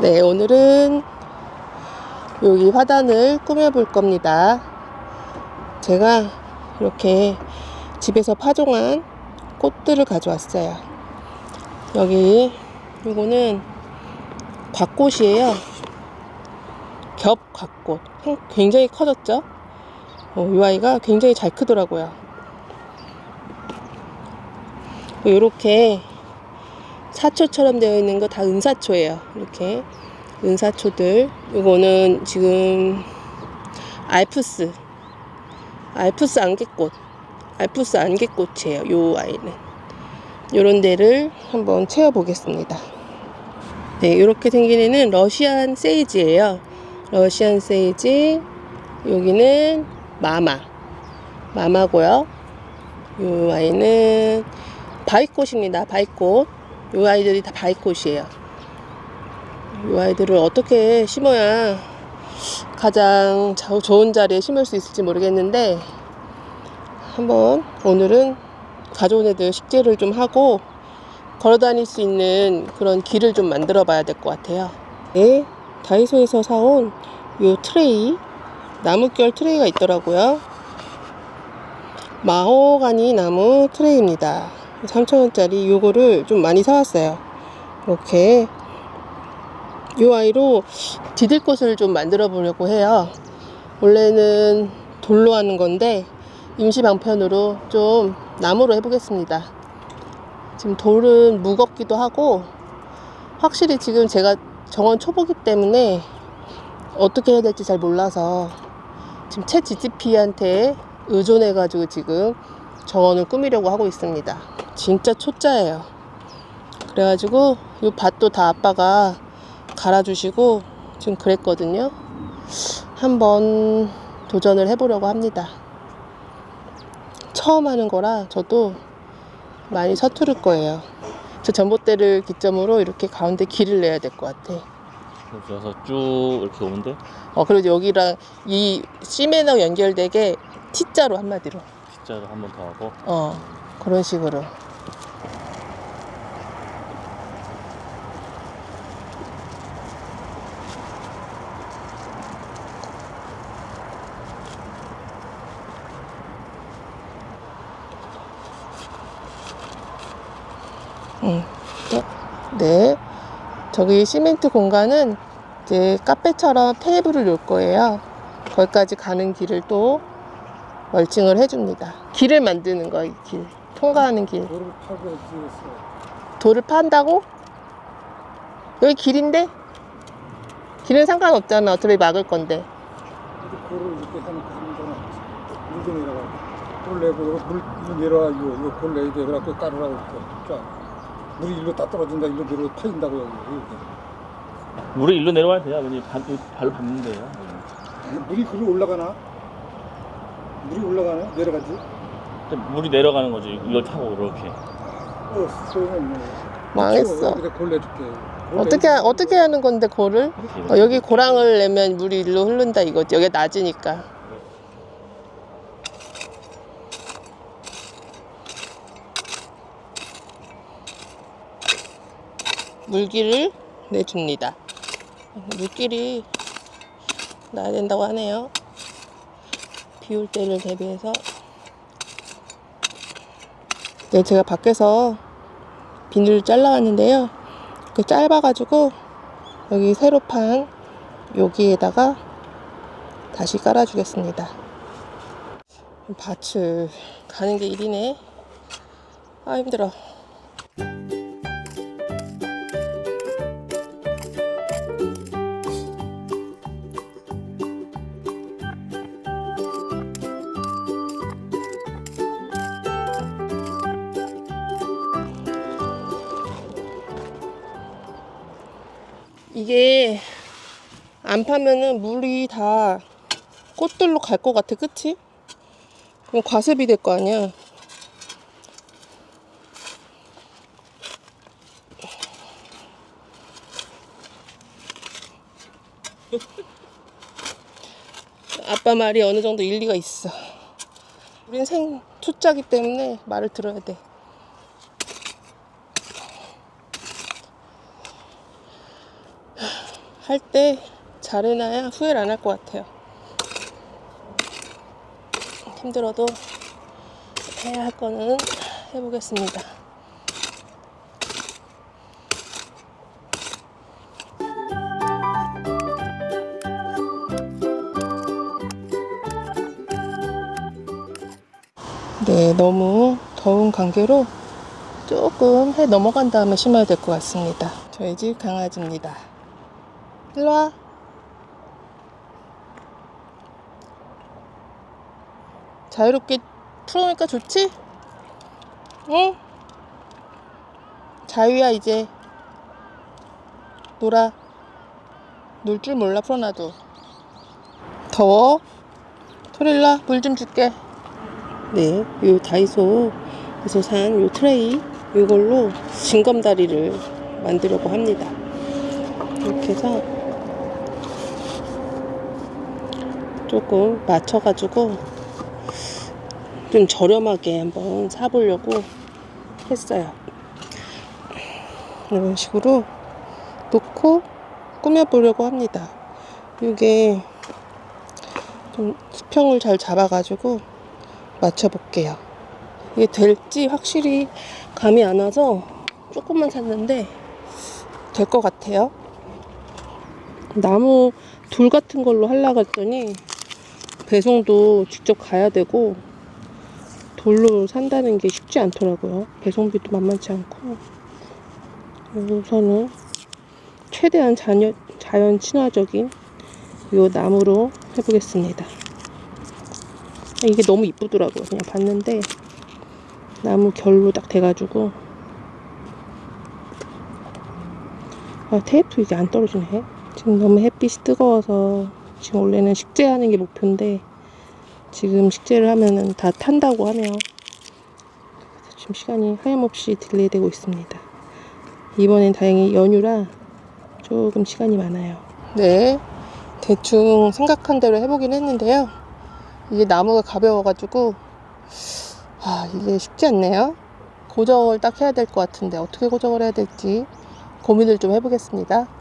네, 오늘은 여기 화단을 꾸며볼 겁니다. 제가 이렇게 집에서 파종한 꽃들을 가져왔어요. 여기 이거는 곽꽃이에요. 겹 곽꽃. 굉장히 커졌죠? 이 아이가 굉장히 잘 크더라고요. 이렇게 사초처럼 되어 있는 거 다 은사초예요. 이렇게 은사초들. 이거는 지금 알프스 안개꽃, 알프스 안개꽃이에요. 요 아이는 요런 데를 한번 채워 보겠습니다. 네, 이렇게 생긴 애는 러시안 세이지예요. 러시안 세이지. 여기는 마마고요. 요 아이는 바위꽃입니다. 바위꽃. 요 아이들이 다 바위꽃이에요. 요 아이들을 어떻게 심어야 가장 좋은 자리에 심을 수 있을지 모르겠는데, 한번 오늘은 가져온 애들 식재를 좀 하고 걸어 다닐 수 있는 그런 길을 좀 만들어 봐야 될 것 같아요. 네, 다이소에서 사온 요 트레이, 나무결 트레이가 있더라고요. 마호가니 나무 트레이입니다. 3,000원짜리 요거를 좀 많이 사왔어요. 이렇게 요 아이로 디딜꽃을 좀 만들어 보려고 해요. 원래는 돌로 하는 건데 임시 방편으로 좀 나무로 해보겠습니다. 지금 돌은 무겁기도 하고, 확실히 지금 제가 정원 초보기 때문에 어떻게 해야 될지 잘 몰라서 지금 챗 GPT한테 의존해 가지고 지금 정원을 꾸미려고 하고 있습니다. 진짜 초짜예요. 그래가지고 이 밭도 다 아빠가 갈아주시고 지금 그랬거든요. 한번 도전을 해보려고 합니다. 처음 하는 거라 저도 많이 서투를 거예요. 저 전봇대를 기점으로 이렇게 가운데 길을 내야 될 것 같아. 그래서 쭉 이렇게 오는데? 그리고 여기랑 이 시멘하고 연결되게 T자로, 한마디로 T자로 한 번 더 하고. 그런 식으로. 네, 저기 시멘트 공간은 이제 카페처럼 테이블을 놓을 거예요. 거기까지 가는 길을 또 멀칭을 해줍니다. 길을 만드는 거, 이 길, 통과하는 길. 돌을 파고 지었어. 돌을 판다고? 여기 길인데? 길은 상관없잖아. 어차피 막을 건데. 돌을 이렇게 하는 거잖아. 물도 내려가. 돌 내고 물 내려와. 이거 돌 내야 돼. 그래갖고 따르라고 이렇게. 쫙. 물이 일로 다 떨어진다. 일로 내려 파인다고 여기. 물이 일로 내려와야 돼요. 왜냐면 발로 밟는 데요. 물이 글로 올라가나? 물이 올라가나? 내려가지? 물이 내려가는 거지. 이걸 타고 이렇게. 소용없네. 망했어. 골 내줄게. 어떻게 하는 건데, 골을? 여기 고랑을 내면 물이 일로 흐른다 이거지. 여기가 낮으니까. 물기를 내줍니다. 물길이 나야 된다고 하네요. 비 올 때를 대비해서. 네, 제가 밖에서 비닐을 잘라왔는데요. 그 짧아가지고 여기 새로 판 여기에다가 다시 깔아주겠습니다. 밭을 가는 게 일이네. 아, 힘들어. 이게 안 파면은 물이 다 꽃들로 갈 것 같아, 그치? 그럼 과습이 될 거 아니야. 아빠 말이 어느 정도 일리가 있어. 우린 초짜기 때문에 말을 들어야 돼. 할 때 잘해놔야 후회를 안 할 것 같아요. 힘들어도 해야 할 거는 해보겠습니다. 네, 너무 더운 관계로 조금 해 넘어간 다음에 심어야 될 것 같습니다. 저희 집 강아지입니다. 일로 와. 자유롭게 풀어놓으니까 좋지? 응? 자유야 이제. 놀아. 놀 줄 몰라 풀어놔도. 더워? 토릴라 물 좀 줄게. 네, 요 다이소에서 산 요 트레이 이걸로 징검다리를 만들려고 합니다. 이렇게 해서 조금 맞춰가지고 좀 저렴하게 한번 사보려고 했어요. 이런 식으로 놓고 꾸며보려고 합니다. 이게 좀 수평을 잘 잡아가지고 맞춰볼게요. 이게 될지 확실히 감이 안 와서 조금만 샀는데 될 것 같아요. 나무 돌 같은 걸로 하려고 했더니 배송도 직접 가야 되고 돌로 산다는 게 쉽지 않더라고요. 배송비도 만만치 않고. 우선은 최대한 자연 친화적인 이 나무로 해보겠습니다. 이게 너무 이쁘더라고요. 그냥 봤는데 나무 결로 딱 돼가지고. 테이프 이게 안 떨어지네. 지금 너무 햇빛이 뜨거워서 지금 원래는 식재하는 게 목표인데 지금 식재를 하면은 다 탄다고 하네요. 지금 시간이 하염없이 딜레이 되고 있습니다. 이번엔 다행히 연휴라 조금 시간이 많아요. 네, 대충 생각한 대로 해보긴 했는데요. 이게 나무가 가벼워가지고 이게 쉽지 않네요. 고정을 딱 해야 될 것 같은데 어떻게 고정을 해야 될지 고민을 좀 해보겠습니다.